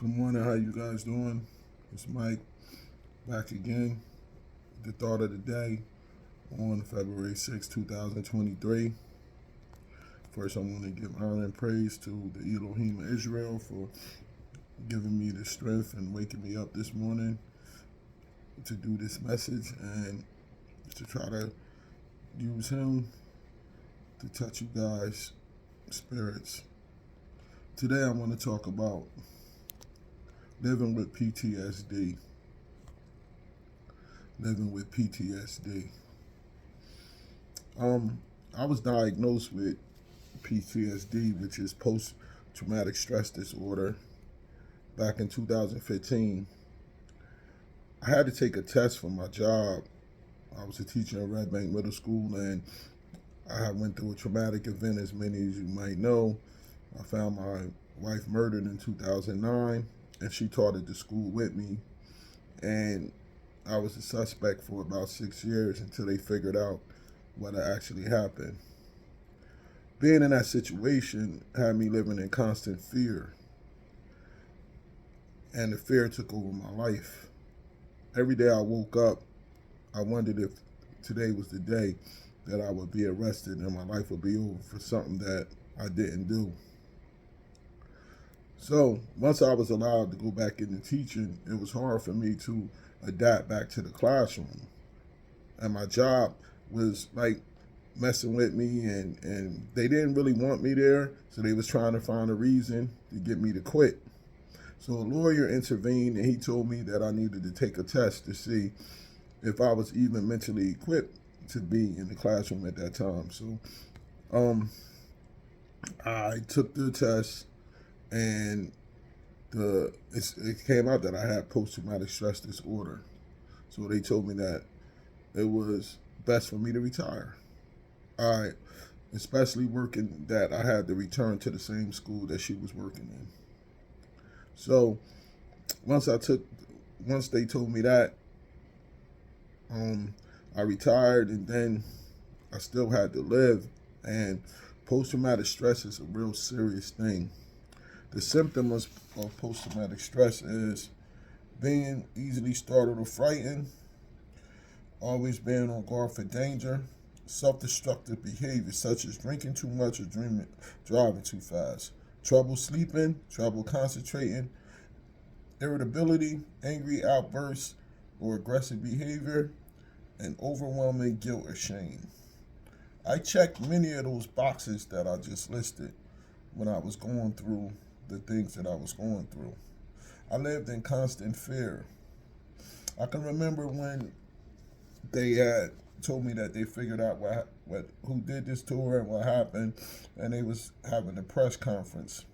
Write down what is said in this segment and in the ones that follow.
Good morning, how you guys doing? It's Mike back again. The thought of the day on February 6, 2023. First, I want to give honor and praise to the Elohim of Israel for giving me the strength and waking me up this morning to do this message and to try to use him to touch you guys' spirits. Today, I want to talk about living with PTSD. Living with PTSD. I was diagnosed with PTSD, which is post-traumatic stress disorder, back in 2015. I had to take a test for my job. I was a teacher in Red Bank Middle School, and I went through a traumatic event, as many as you might know. I found my wife murdered in 2009, and she taught at the school with me. And I was a suspect for about 6 years until they figured out what actually happened. Being in that situation had me living in constant fear, and the fear took over my life. Every day I woke up, I wondered if today was the day that I would be arrested and my life would be over for something that I didn't do. So once I was allowed to go back into teaching, it was hard for me to adapt back to the classroom. And my job was like messing with me, and they didn't really want me there, so they was trying to find a reason to get me to quit. So a lawyer intervened, and he told me that I needed to take a test to see if I was even mentally equipped to be in the classroom at that time. So I took the test, and it came out that I had post-traumatic stress disorder. So they told me that it was best for me to retire. Especially working, that I had to return to the same school that she was working in. So once they told me that, I retired, and then I still had to live. And post-traumatic stress is a real serious thing. The symptoms of post-traumatic stress is being easily startled or frightened, always being on guard for danger, self-destructive behavior such as drinking too much or driving too fast, trouble sleeping, trouble concentrating, irritability, angry outbursts or aggressive behavior, and overwhelming guilt or shame. I checked many of those boxes that I just listed when I was going through the things that I was going through. I lived in constant fear. I can remember when they had told me that they figured out who did this to her and what happened, and they was having a press conference.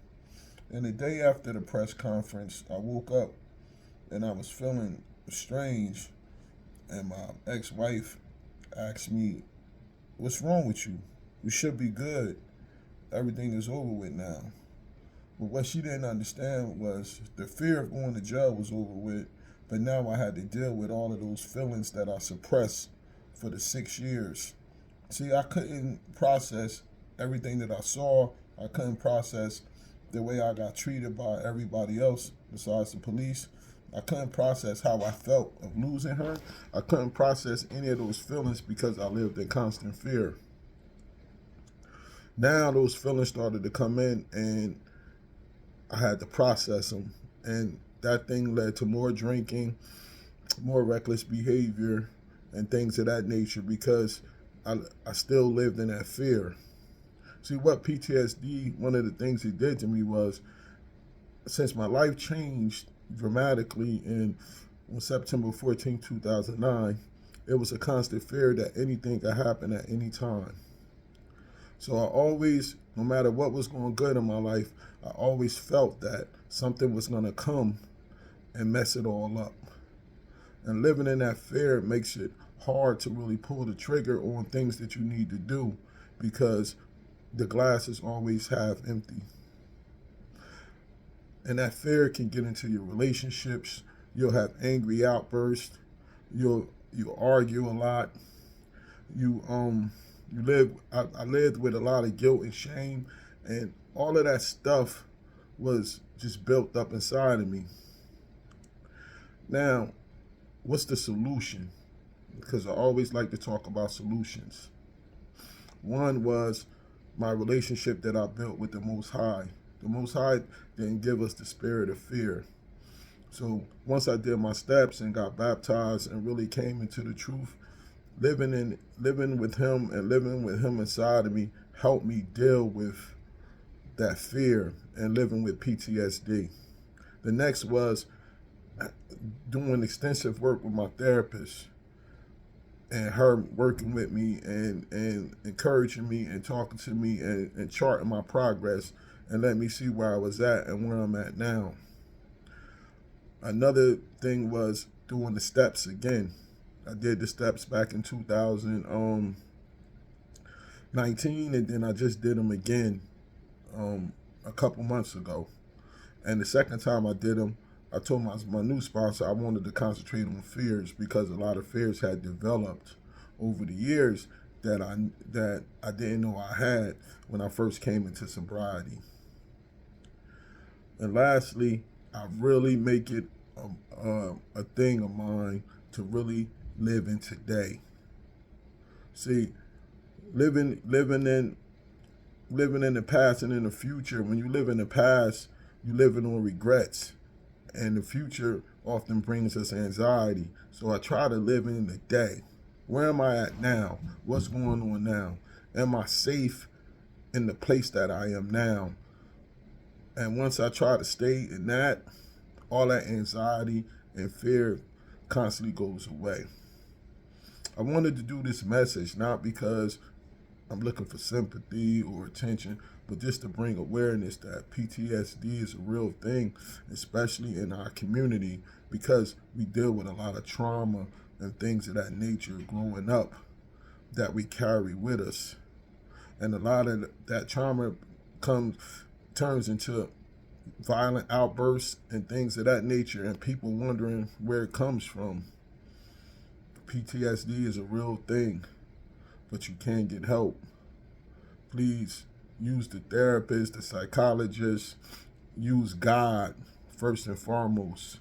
And the day after the press conference, I woke up and I was feeling strange, and my ex-wife asked me, "What's wrong with you? You should be good. Everything is over with now." But what she didn't understand was the fear of going to jail was over with, but now I had to deal with all of those feelings that I suppressed for the 6 years. See, I couldn't process everything that I saw. I couldn't process the way I got treated by everybody else besides the police. I couldn't process how I felt of losing her. I couldn't process any of those feelings because I lived in constant fear. Now those feelings started to come in, and I had to process them. And that thing led to more drinking, more reckless behavior, and things of that nature because I still lived in that fear. See, what PTSD, one of the things it did to me was, since my life changed dramatically on September 14, 2009, it was a constant fear that anything could happen at any time. So I always, no matter what was going good in my life, I always felt that something was going to come and mess it all up. And living in that fear makes it hard to really pull the trigger on things that you need to do because the glass is always half empty. And that fear can get into your relationships. You'll have angry outbursts. You'll argue a lot. I lived with a lot of guilt and shame, and all of that stuff was just built up inside of me. Now, what's the solution? Because I always like to talk about solutions. One was my relationship that I built with the Most High. The Most High didn't give us the spirit of fear. So once I did my steps and got baptized and really came into the truth, living with him and living with him inside of me helped me deal with that fear and living with PTSD. The next was doing extensive work with my therapist and her working with me and encouraging me and talking to me and charting my progress and let me see where I was at and where I'm at now. Another thing was doing the steps again. I did the steps back in 2019, and then I just did them again a couple months ago. And the second time I did them, I told my new sponsor I wanted to concentrate on fears because a lot of fears had developed over the years that I didn't know I had when I first came into sobriety. And lastly, I really make it a thing of mine to really live in today. See, living in the past and in the future. When you live in the past, you living on regrets, and the future often brings us anxiety. So I try to live in the day. Where am I at now? What's going on now? Am I safe in the place that I am now? And once I try to stay in that, all that anxiety and fear constantly goes away. I wanted to do this message not because I'm looking for sympathy or attention, but just to bring awareness that PTSD is a real thing, especially in our community, because we deal with a lot of trauma and things of that nature growing up that we carry with us. And a lot of that trauma turns into violent outbursts and things of that nature, and people wondering where it comes from. PTSD is a real thing, but you can get help. Please use the therapist, the psychologist, use God first and foremost.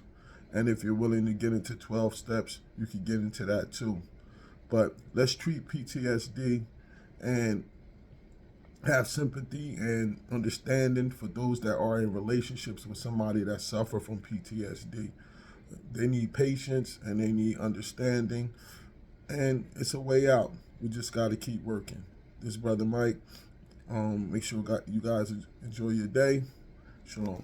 And if you're willing to get into 12 steps, you can get into that too. But let's treat PTSD and have sympathy and understanding for those that are in relationships with somebody that suffer from PTSD. They need patience and they need understanding, and it's a way out. We just got to keep working. This is Brother Mike. Make sure you guys enjoy your day. Shalom.